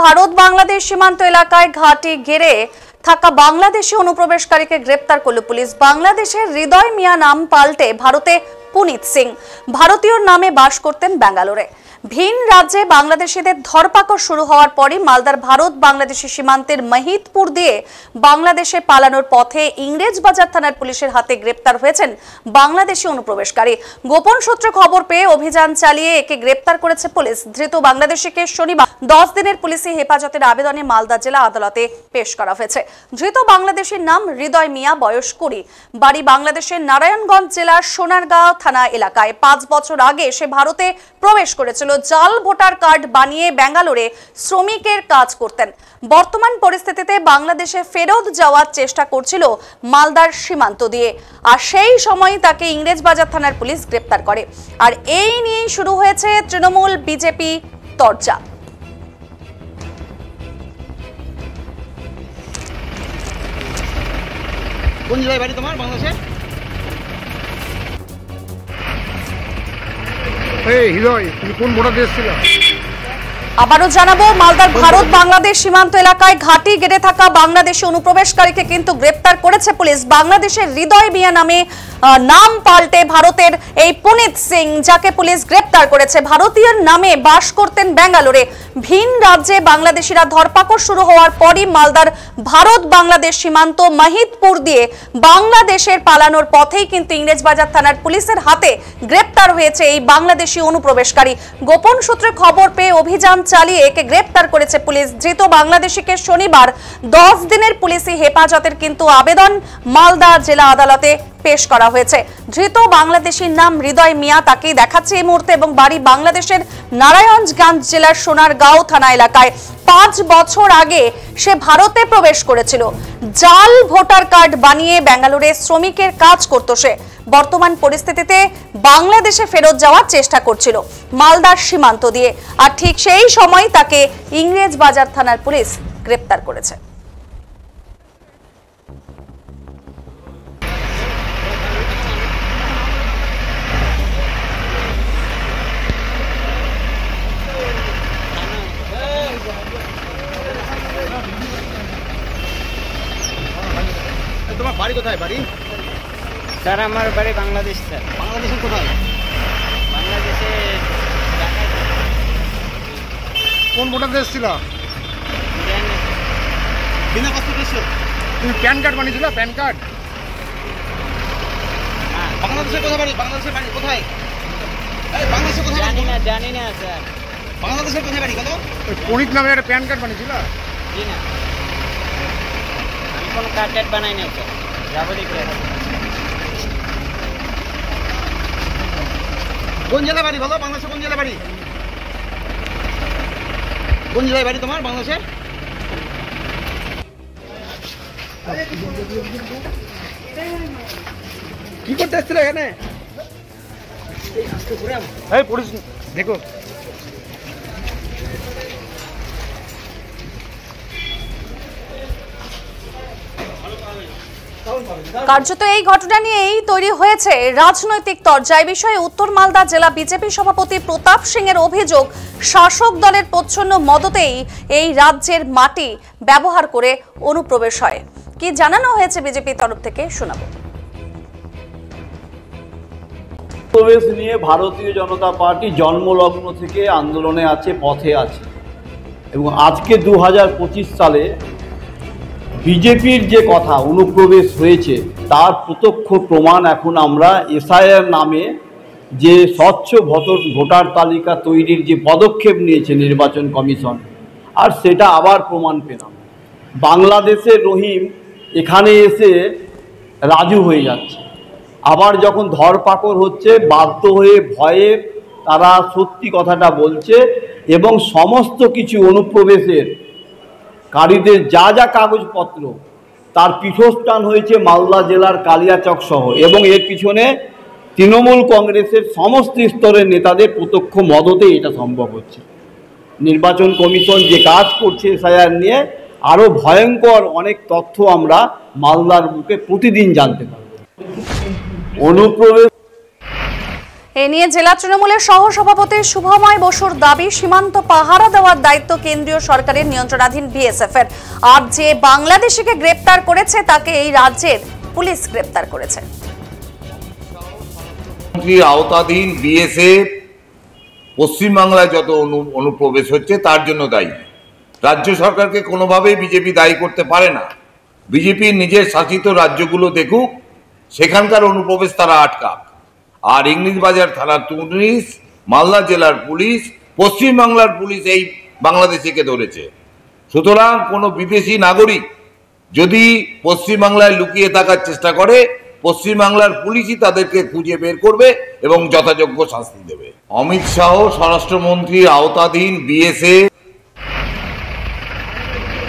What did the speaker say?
ভারত বাংলাদেশ সীমান্ত এলাকায় ঘাঁটি ঘিরে থাকা বাংলাদেশি অনুপ্রবেশকারীকে গ্রেপ্তার করল পুলিশ। বাংলাদেশের হৃদয় মিয়া নাম পাল্টে ভারতে পুনিত সিং। ভারতীয় নামে বাস করতেন ব্যাঙ্গালোরে। ভিন রাজ্যে বাংলাদেশিদের ধরপাকড় শুরু হওয়ার পরই মালদার ভারত বাংলাদেশি সীমান্তের মহিতপুর দিয়ে বাংলাদেশে পালানোর পথে ইংরেজবাজার থানার পুলিশের হাতে গ্রেপ্তার হয়েছেন বাংলাদেশি অনুপ্রবেশকারী। গোপন সূত্রে খবর পেয়ে অভিযান চালিয়ে একে গ্রেপ্তার করেছে পুলিশ। ধৃত বাংলাদেশিকে শনিবার 10 দিনের পুলিশি হেফাজতের আবেদনে মালদা জেলা আদালতে পেশ করা হয়েছে। ধৃত বাংলাদেশির নাম হৃদয় মিয়া, বয়স 20, বাড়ি বাংলাদেশের নারায়ণগঞ্জ জেলার সোনারগাঁও থানা এলাকায়। 5 বছর আগে সে ভারতে প্রবেশ করেছিল। জাল ভোটার কার্ড বানিয়ে ব্যাঙ্গালোরে শ্রমিকের কাজ করতেন। বর্তমান পরিস্থিতিতে বাংলাদেশে ফেরত যাওয়ার চেষ্টা করছিল মালদার সীমান্ত দিয়ে। আর সেই সময় তাকে ইংরেজবাজার থানার পুলিশ গ্রেপ্তার করে। আর এই নিয়েই শুরু হয়েছে তৃণমূল বিজেপি তরজা। কোন জেলায় বাড়ি তোমার বাংলাদেশে? আবারও জানাবো, মালদার ভারত বাংলাদেশ সীমান্ত এলাকায় ঘাঁটি গেড়ে থাকা বাংলাদেশি অনুপ্রবেশকারীকে কিন্তু গ্রেপ্তার করেছে পুলিশ। বাংলাদেশের হৃদয় মিয়া নামে নাম পাল্টে ভারতের এই পুনিত সিং, যাকে পুলিশ গ্রেপ্তার করেছে। ভারতীয় নামে বাস করতেন ব্যাঙ্গালোরে। ভিন রাজ্যে বাংলাদেশিরা ধরপাকড় শুরু হওয়ার পরই মালদার ভারত বাংলাদেশ সীমান্ত মহিতপুর দিয়ে বাংলাদেশের পালানোর পথেই কিন্তু ইংরেজবাজার থানার পুলিশের হাতে গ্রেপ্তার হয়েছে এই বাংলাদেশি অনুপ্রবেশকারী। গোপন সূত্রে খবর পেয়ে অভিযান চালিয়ে একে গ্রেপ্তার করেছে পুলিশ। ধৃত বাংলাদেশিকে শনিবার 10 দিনের পুলিশি হেফাজতের কিন্তু আবেদন মালদা জেলা আদালতে পেশ করা হয়েছে। ধৃত বাংলাদেশির নাম হৃদয় মিয়া, তাকেই দেখাচ্ছে এই মুহূর্তে, এবং বাড়ি বাংলাদেশের নারায়ণগঞ্জ জেলার সোনারগাঁও থানা এলাকায়। 5 বছর আগে সে ভারতে প্রবেশ করেছিল। জাল ভোটার কার্ড বানিয়ে ব্যাঙ্গালোরে শ্রমিকের কাজ করত সে। বর্তমান পরিস্থিতিতে বাংলাদেশে ফেরত যাওয়ার চেষ্টা করছিল মালদার সীমান্ত দিয়ে। আর ঠিক সেই সময় তাকে ইংরেজবাজার থানার পুলিশ গ্রেপ্তার করেছে। তোমার বাড়ি কোথায়? বাড়ি স্যার আমার বাড়ি বাংলাদেশ। স্যার বাংলাদেশের কোথায়? বাংলাদেশে কোন ভোটার দেশ ছিল? বিনা পাসপোর্ট এসছো? তুমি প্যান কার্ড বানিয়েছিল? প্যান কার্ড বাংলাদেশের কোথায় বাড়ি? বাংলাদেশের বাড়ি কোথায়? এই বাংলাদেশের কোথায়? জানি না স্যার। বাংলাদেশের কোথায় বাড়ি? কত? ওই পরিত নামে একটা প্যান কার্ড বানিয়েছিল? জি না, আমি কোনো কার্ড বানাই নাই স্যার। যাবো দেখি। কোন জেলায় বাড়ি বলো? বাংলাদেশের কোন জেলায় বাড়ি? কোন জেলায় বাড়ি তোমার বাংলাদেশের? কি করতে এসেছিল এখানে? এই পুলিশ দেখো। কার্যত এই ঘটনা নিয়েই তৈরি হয়েছে রাজনৈতিক তরজা। এই বিষয়ে উত্তর মালদা জেলা বিজেপি সভাপতি প্রতাপ সিং এর অভিযোগ, শাসক দলের প্রচ্ছন্ন মদতেই এই রাজ্যের মাটি ব্যবহার করে অনুপ্রবেশ হয়। কি জানানো হয়েছে বিজেপির তরফ থেকে শোনাবো। প্রবেশ নিয়ে ভারতীয় জনতা পার্টি জন্মলগ্ন থেকে আন্দোলনে আছে, পথে আছে, এবং আজকে 2025 সালে বিজেপির যে কথা অনুপ্রবেশ হয়েছে তার প্রত্যক্ষ প্রমাণ এখন আমরা এসআইআর নামে যে স্বচ্ছ ভোটার তালিকা তৈরির যে পদক্ষেপ নিয়েছে নির্বাচন কমিশন, আর সেটা আবার প্রমাণ পেলাম। বাংলাদেশের রহিম এখানে এসে রাজু হয়ে যাচ্ছে। আবার যখন ধরপাকড় হচ্ছে, বাধ্য হয়ে ভয়ে তারা সত্যি কথাটা বলছে, এবং সমস্ত কিছু অনুপ্রবেশের কারীদের যা যা কাগজপত্র তার পীঠস্থান হয়েছে মালদা জেলার কালিয়াচক সহ, এবং এর পিছনে তৃণমূল কংগ্রেসের সমস্ত স্তরের নেতাদের প্রত্যক্ষ মদতে এটা সম্ভব হচ্ছে। নির্বাচন কমিশন যে কাজ করছে এসআইআর নিয়ে, আরও ভয়ঙ্কর অনেক তথ্য আমরা মালদার বুকে প্রতিদিন জানতে পারব। অনুপ্রবেশ এ নিয়ে জেলা তৃণমূলের সহসভাপতি শুভময় বসুর দাবি, সীমান্ত পাহারা দেওয়ার দায়িত্ব কেন্দ্রীয় সরকারের নিয়ন্ত্রণাধীন বিএসএফ এর। আর যে বাংলাদেশিকে গ্রেপ্তার করেছে তাকে এই রাজ্যের পুলিশ গ্রেপ্তার করেছে। আওতাধীন বিএসএফ পশ্চিমবাংলায় যত অনুপ্রবেশ হচ্ছে তার জন্য দায়ী। রাজ্য সরকারকে কোনোভাবেই বিজেপি দায়ী করতে পারে না। বিজেপি নিজের শাসিত রাজ্যগুলো দেখুক, সেখানকার অনুপ্রবেশ তারা আটকাক। আর ইংলিশবাজার থানার পুলিশ, মালদা জেলার পুলিশ, পশ্চিমবাংলার পুলিশ এই বাংলাদেশিকে ধরেছে। সুতরাং কোনো বিদেশি নাগরিক যদি পশ্চিমবাংলায় লুকিয়ে থাকার চেষ্টা করে, পশ্চিমবাংলার পুলিশই তাদেরকে খুঁজে বের করবে এবং যথাযোগ্য শাস্তি দেবে। অমিত শাহ স্বরাষ্ট্রমন্ত্রীর আওতাধীন বিএসএফ